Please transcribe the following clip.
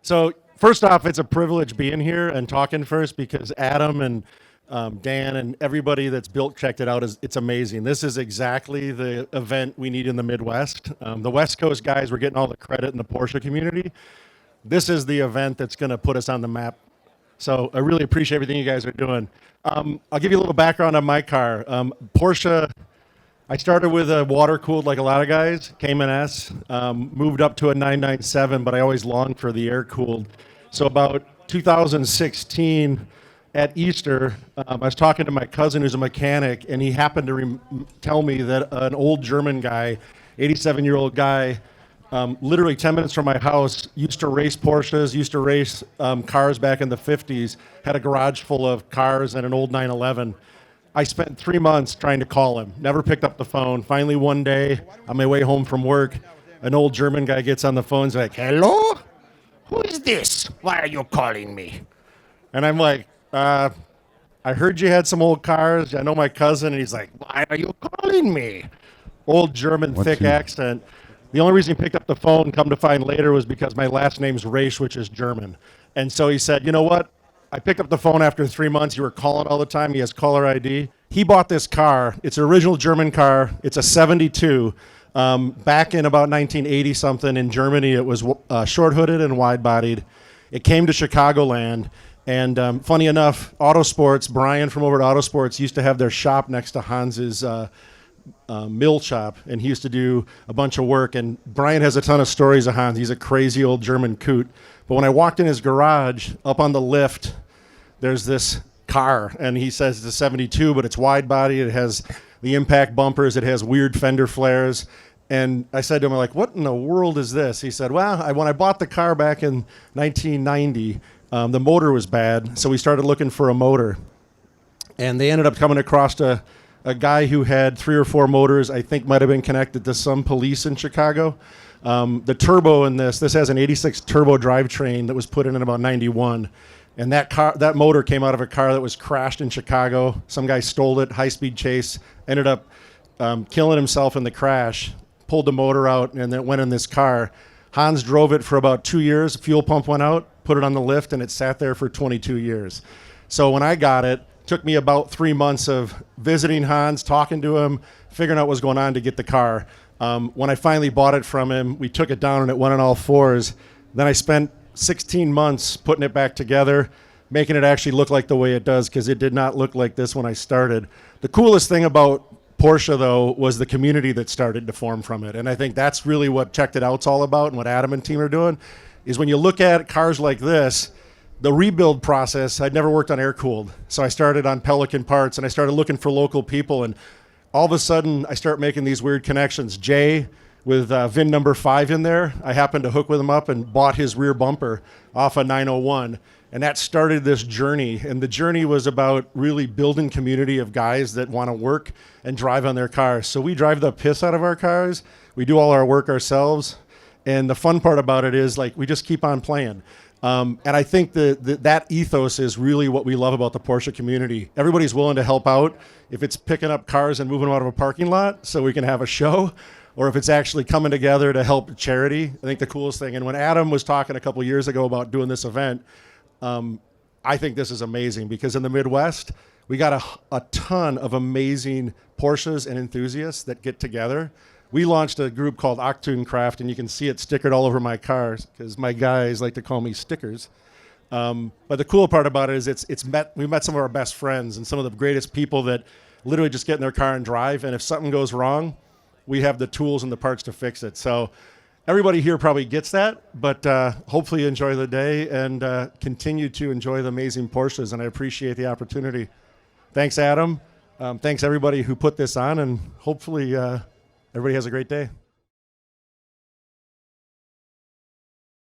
So first off, it's a privilege being here and talking first because Adam and Dan and everybody that's built Checked It Out it's amazing. This is exactly the event we need in the Midwest. The West Coast guys were getting all the credit in the Porsche community. This is the event that's going to put us on the map. So I really appreciate everything you guys are doing. I'll give you a little background on my car. Porsche, I started with a water-cooled like a lot of guys, Cayman S, moved up to a 997, but I always longed for the air-cooled. So about 2016 at Easter, I was talking to my cousin who's a mechanic, and he happened to tell me that an old German guy, 87-year-old guy, literally 10 minutes from my house, used to race Porsches, used to race cars back in the 50s, had a garage full of cars and an old 911. I spent 3 months trying to call him, never picked up the phone. Finally, one day, on my way home from work, an old German guy gets on the phone, he's like, "Hello? Who is this? Why are you calling me?" And I'm like, I heard you had some old cars. I know my cousin. And he's like, "Why are you calling me?" Old German, thick accent. The only reason he picked up the phone, come to find later, was because my last name's Rasch, which is German. And so he said, "You know what? I picked up the phone after 3 months. You were calling all the time. He has caller ID." He bought this car. It's an original German car. It's a 72. Back in about 1980 something in Germany, it was short hooded and wide bodied. It came to Chicagoland. And funny enough, Autosports, Bryan from over at Autosports used to have their shop next to Hans's mill shop, and he used to do a bunch of work. And Bryan has a ton of stories of Hans. He's a crazy old German coot. But when I walked in his garage, up on the lift, there's this car, and he says it's a 72, but it's wide body. It has the impact bumpers. It has weird fender flares. And I said to him, I'm like, "What in the world is this?" He said, "Well, when I bought the car back in 1990, the motor was bad, so we started looking for a motor." And they ended up coming across a guy who had 3 or 4 motors, I think might have been connected to some police in Chicago. The turbo in this has an 86 turbo drivetrain that was put in about 91. And that motor came out of a car that was crashed in Chicago. Some guy stole it, high-speed chase, ended up killing himself in the crash, pulled the motor out, and then it went in this car. Hans drove it for about 2 years. Fuel pump went out, put it on the lift, and it sat there for 22 years. So when I got it, took me about 3 months of visiting Hans, talking to him, figuring out what was going on to get the car. When I finally bought it from him, we took it down and it went on all fours. Then I spent 16 months putting it back together, making it actually look like the way it does, because it did not look like this when I started. The coolest thing about Porsche, though, was the community that started to form from it. And I think that's really what Checked It Out's all about, and what Adam and team are doing, is when you look at cars like this, the rebuild process, I'd never worked on air-cooled. So I started on Pelican parts, and I started looking for local people, and all of a sudden, I start making these weird connections. Jay, with VIN number 5 in there, I happened to hook with him up and bought his rear bumper off a 901. And that started this journey. And the journey was about really building community of guys that want to work and drive on their cars. So we drive the piss out of our cars. We do all our work ourselves. And the fun part about it is, like, we just keep on playing. And I think that ethos is really what we love about the Porsche community. Everybody's willing to help out. If it's picking up cars and moving them out of a parking lot so we can have a show, or if it's actually coming together to help charity, I think the coolest thing. And when Adam was talking a couple years ago about doing this event, I think this is amazing, because in the Midwest, we got a ton of amazing Porsches and enthusiasts that get together. We launched a group called Achtung Kraft, and you can see it stickered all over my cars, because my guys like to call me stickers. But the cool part about it is we met some of our best friends and some of the greatest people that literally just get in their car and drive. And if something goes wrong, we have the tools and the parts to fix it. So everybody here probably gets that, but hopefully you enjoy the day and continue to enjoy the amazing Porsches, and I appreciate the opportunity. Thanks, Adam. Thanks, everybody who put this on, and hopefully everybody has a great day.